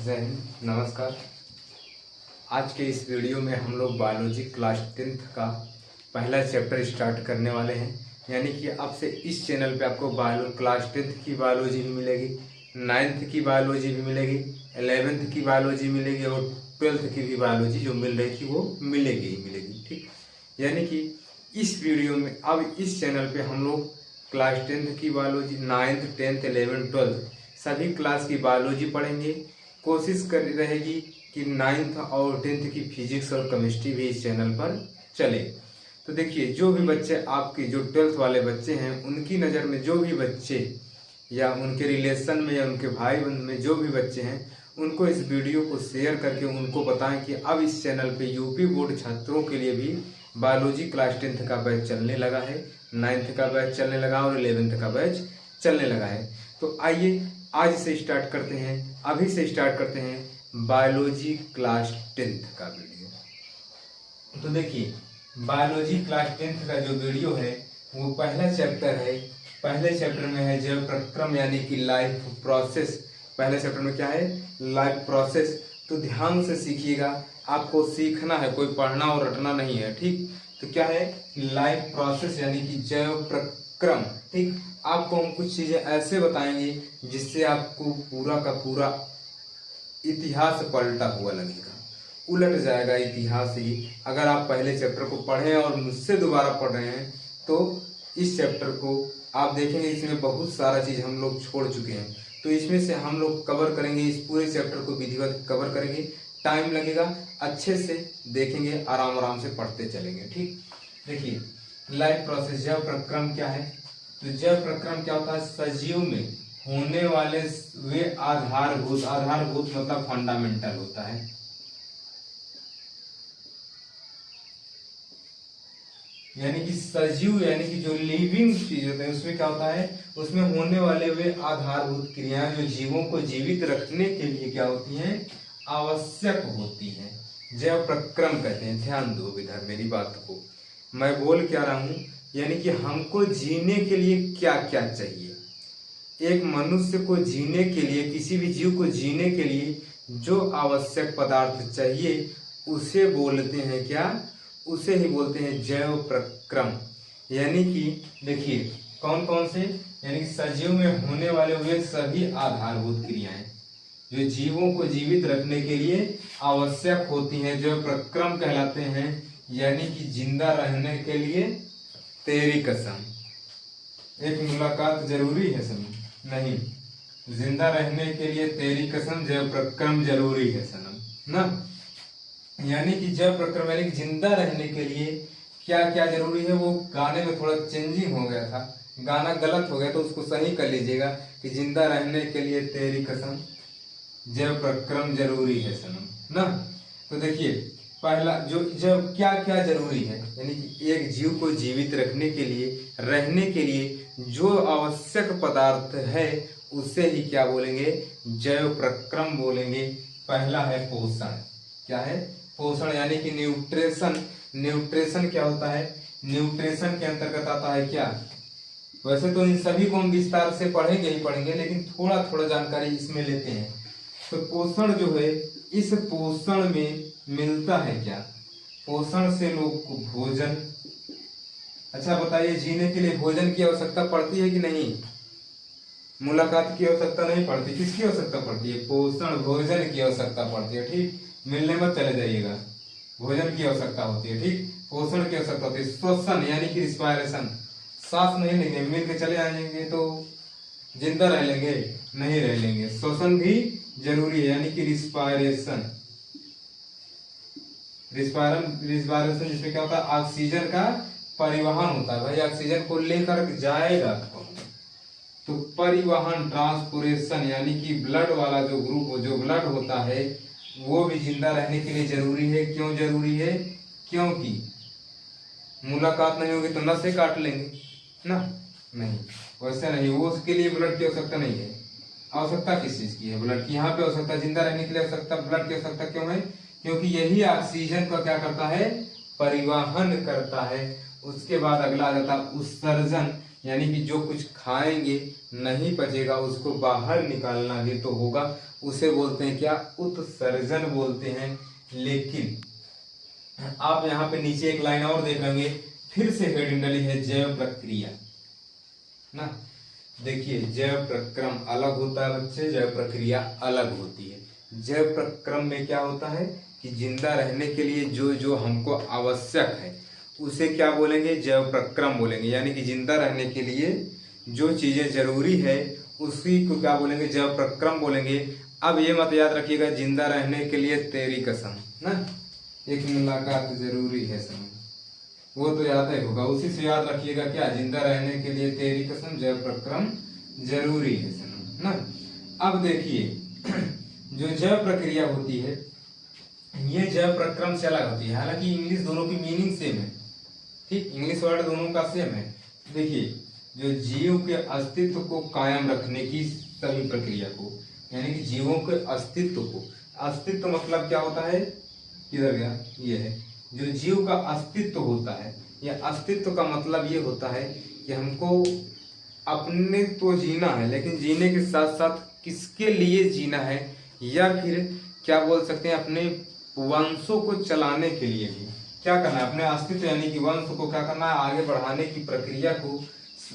जय हिंद, नमस्कार। आज के इस वीडियो में हम लोग बायोलॉजी क्लास 10th का पहला चैप्टर स्टार्ट करने वाले हैं। यानी कि अब से इस चैनल पे आपको क्लास 10th की बायोलॉजी भी मिलेगी, 9th की बायोलॉजी भी मिलेगी, 11th की बायोलॉजी मिलेगी और 12th की भी बायोलॉजी जो मिल रही थी वो मिलेगी ही मिलेगी। ठीक, यानी कि इस वीडियो में अब इस चैनल पे हम लोग क्लास 10th की biology, 9th, 10th, 11th, 12th सभी क्लास की बायोलॉजी पढ़ेंगे। कोशिश कर रहेगी कि 9th और 10th की फिजिक्स और केमिस्ट्री भी इस चैनल पर चले। तो देखिए, जो भी बच्चे आपके जो 12th वाले बच्चे हैं, उनकी नज़र में जो भी बच्चे या उनके रिलेशन में या उनके भाई बंध में जो भी बच्चे हैं, उनको इस वीडियो को शेयर करके उनको बताएं कि अब इस चैनल पे यूपी बोर्ड छात्रों के लिए भी बायोलॉजी क्लास 10th का बैच चलने लगा है, 9th का बैच चलने लगा और 11th का बैच चलने लगा है। तो आइए आज से स्टार्ट करते हैं, अभी से स्टार्ट करते हैं बायोलॉजी क्लास 10th का वीडियो। तो देखिए, बायोलॉजी क्लास 10th का जो वीडियो है वो पहला चैप्टर है। पहले चैप्टर में है जैव प्रक्रम यानी कि लाइफ प्रोसेस। पहले चैप्टर में क्या है? Life process. तो ध्यान से सीखिएगा, आपको सीखना है, कोई पढ़ना और रटना नहीं है। ठीक, तो क्या है? लाइफ प्रोसेस यानी कि जैव प्रक्रम। ठीक, आपको हम कुछ चीजें ऐसे बताएंगे जिससे आपको पूरा का पूरा इतिहास पलटा हुआ लगेगा, उलट जाएगा इतिहास ही। अगर आप पहले चैप्टर को पढ़ें और मुझसे दोबारा पढ़ रहे हैं तो इस चैप्टर को आप देखेंगे, इसमें बहुत सारा चीज हम लोग छोड़ चुके हैं। तो इसमें से हम लोग कवर करेंगे, इस पूरे चैप्टर को विधिवत कवर करेंगे। टाइम लगेगा, अच्छे से देखेंगे, आराम आराम से पढ़ते चलेंगे। ठीक, देखिए, लाइफ प्रोसेस जैव प्रक्रम क्या है? तो जैव प्रक्रम क्या होता है? सजीव में होने वाले वे आधारभूत मतलब फंडामेंटल होता है। यानी कि सजीव यानी कि जो लिविंग चीज होते हैं उसमें क्या होता है? उसमें होने वाले वे आधारभूत क्रियाएं जो जीवों को जीवित रखने के लिए क्या होती हैं? आवश्यक होती हैं, जैव प्रक्रम कहते हैं। ध्यान दो इधर मेरी बात को, मैं बोल क्या रहा हूं। यानी कि हमको जीने के लिए क्या क्या चाहिए? एक मनुष्य को जीने के लिए, किसी भी जीव को जीने के लिए जो आवश्यक पदार्थ चाहिए उसे बोलते हैं क्या? उसे ही बोलते हैं जैव प्रक्रम। यानी कि देखिए, कौन कौन से? यानी कि सजीव में होने वाले वे सभी आधारभूत क्रियाएं जो जीवों को जीवित रखने के लिए आवश्यक होती हैं, जैव प्रक्रम कहलाते हैं। यानी कि जिंदा रहने के लिए तेरी कसम, एक मुलाकात जरूरी है सनम, नहीं, जिंदा रहने के लिए तेरी कसम, जैव प्रक्रम जरूरी है सनम ना। यानी कि जैव प्रक्रम यानी कि जिंदा रहने के लिए क्या क्या जरूरी है? वो गाने में थोड़ा चेंजिंग हो गया था, गाना गलत हो गया, तो उसको सही कर लीजिएगा कि जिंदा रहने के लिए तेरी कसम, जैव प्रक्रम जरूरी है सनम ना। तो देखिए, पहला जो जब क्या क्या जरूरी है, यानी कि एक जीव को जीवित रखने के लिए, रहने के लिए जो आवश्यक पदार्थ है उसे ही क्या बोलेंगे? जैव प्रक्रम बोलेंगे। पहला है पोषण। क्या है? पोषण यानी कि न्यूट्रिशन। न्यूट्रिशन क्या होता है? न्यूट्रिशन के अंतर्गत आता है क्या? वैसे तो इन सभी को हम विस्तार से पढ़ेंगे ही पढ़ेंगे, लेकिन थोड़ा थोड़ा जानकारी इसमें लेते हैं। तो पोषण जो है, इस पोषण में मिलता है क्या? पोषण से लोग को भोजन। अच्छा बताइए, जीने के लिए भोजन की आवश्यकता पड़ती है कि नहीं? मुलाकात की आवश्यकता नहीं पड़ती, किसकी आवश्यकता पड़ती है? पोषण, भोजन की आवश्यकता पड़ती है। ठीक, मिलने मत चले जाइएगा, भोजन की आवश्यकता होती है। ठीक, पोषण की आवश्यकता होती है। श्वसन यानी कि रिस्पायरेशन, सांस नहीं लेंगे, मिल के चले आएंगे तो जिंदा रह लेंगे? नहीं रह लेंगे। श्वसन भी जरूरी है, यानी कि रिस्पायरेशन। रिस्पायरेशन जिसमें क्या होता है? ऑक्सीजन का परिवहन होता है। भाई ऑक्सीजन को लेकर जाएगा तो परिवहन, ट्रांसपोर्टेशन, यानी कि ब्लड वाला जो ग्रुप, जो ब्लड होता है वो भी जिंदा रहने के लिए जरूरी है। क्यों जरूरी है? क्योंकि मुलाकात नहीं होगी तो नसें काट लेंगे ना। नहीं, वैसे नहीं, वो उसके लिए ब्लड की आवश्यकता नहीं है। आवश्यकता किस चीज की है? ब्लड की। यहाँ पे आवश्यकता जिंदा रहने के लिए आवश्यकता, ब्लड की आवश्यकता क्यों है? क्योंकि यही ऑक्सीजन का क्या करता है? परिवहन करता है। उसके बाद अगला आ जाता है उत्सर्जन। यानी कि जो कुछ खाएंगे नहीं पचेगा उसको बाहर निकालना भी तो होगा, उसे बोलते हैं क्या, उत्सर्जन बोलते हैं। लेकिन आप यहाँ पे नीचे एक लाइन और देख लेंगे, फिर से हेडिंग डली है जैव प्रक्रिया ना। देखिए जैव प्रक्रम अलग होता है बच्चे, जैव प्रक्रिया अलग होती है। जैव प्रक्रम में क्या होता है कि जिंदा रहने के लिए जो जो हमको आवश्यक है उसे क्या बोलेंगे, जैव प्रक्रम बोलेंगे। यानी कि जिंदा रहने के लिए जो चीजें जरूरी है उसी को क्या बोलेंगे, जैव प्रक्रम बोलेंगे। अब ये मत याद रखिएगा जिंदा रहने के लिए तेरी कसम ना, एक मुलाकात जरूरी है सनम, वो तो याद ही होगा, उसी से याद रखिएगा क्या, जिंदा रहने के लिए तेरी कसम जैव प्रक्रम जरूरी है सनम ना। अब देखिए जो जैव प्रक्रिया होती है ये जैव प्रक्रम से अलग होती है। हालांकि इंग्लिश दोनों की मीनिंग सेम है, ठीक, इंग्लिश वर्ड दोनों का सेम है। देखिए जो जीव के अस्तित्व को कायम रखने की सभी प्रक्रिया को, यानी कि जीवों के अस्तित्व को, अस्तित्व मतलब क्या होता है, किधर गया, ये है जो जीव का अस्तित्व होता है। या अस्तित्व का मतलब ये होता है कि हमको अपने तो जीना है, लेकिन जीने के साथ साथ किसके लिए जीना है, या फिर क्या बोल सकते हैं अपने वंशों को चलाने के लिए भी क्या करना है, अपने अस्तित्व यानी कि वंश को क्या करना है, आगे बढ़ाने की प्रक्रिया को,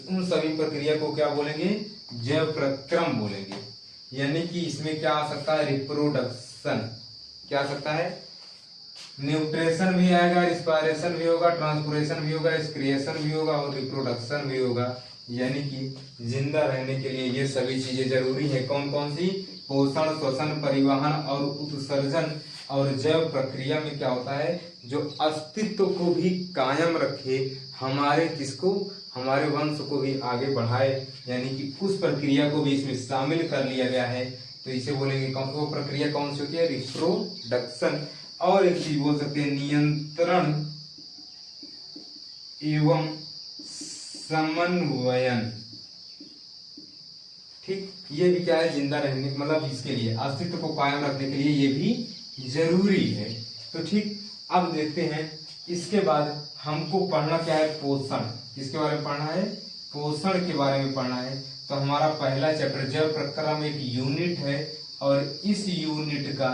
उन सभी प्रक्रिया को क्या बोलेंगे, जैव प्रक्रम बोलेंगे। यानी कि इसमें क्या आ सकता है, रिप्रोडक्शन, क्या आ सकता है, न्यूट्रिशन भी आएगा, रिस्पायरेशन भी होगा, ट्रांसपोरेशन भी होगा, एक्सक्रिएशन भी होगा और रिप्रोडक्शन भी होगा। यानी कि जिंदा रहने के लिए ये सभी चीजें जरूरी है। कौन कौन सी, पोषण, श्वसन, परिवहन और उत्सर्जन। और जैव प्रक्रिया में क्या होता है, जो अस्तित्व को भी कायम रखे, हमारे किसको, हमारे वंश को भी आगे बढ़ाए, यानी कि उस प्रक्रिया को भी इसमें शामिल कर लिया गया है। तो इसे बोलेंगे कौन, वो प्रक्रिया कौन सी होती है, रिप्रोडक्शन। और एक चीज बोल सकते हैं, नियंत्रण एवं समन्वयन, ठीक, ये भी क्या है, जिंदा रहने मतलब इसके लिए अस्तित्व को कायम रखने के लिए ये भी जरूरी है। तो ठीक, अब देखते हैं इसके बाद हमको पढ़ना क्या है, पोषण, किसके बारे में पढ़ना है, पोषण के बारे में पढ़ना है। तो हमारा पहला चैप्टर जैव प्रक्रम एक यूनिट है और इस यूनिट का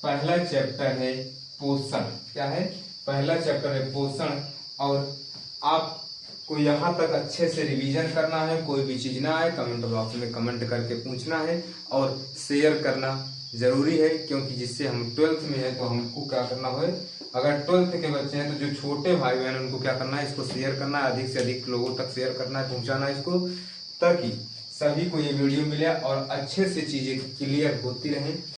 पहला चैप्टर है पोषण। क्या है, पहला चैप्टर है पोषण। और आपको यहाँ तक अच्छे से रिवीजन करना है, कोई भी चीज ना आए कमेंट बॉक्स में कमेंट करके पूछना है और शेयर करना जरूरी है, क्योंकि जिससे हम 12th में है तो हमको क्या करना है, अगर 12th के बच्चे हैं तो जो छोटे भाई बहन उनको क्या करना है, इसको शेयर करना है, अधिक से अधिक लोगों तक शेयर करना है, पहुंचाना है इसको, ताकि सभी को ये वीडियो मिले और अच्छे से चीजें क्लियर होती रहें।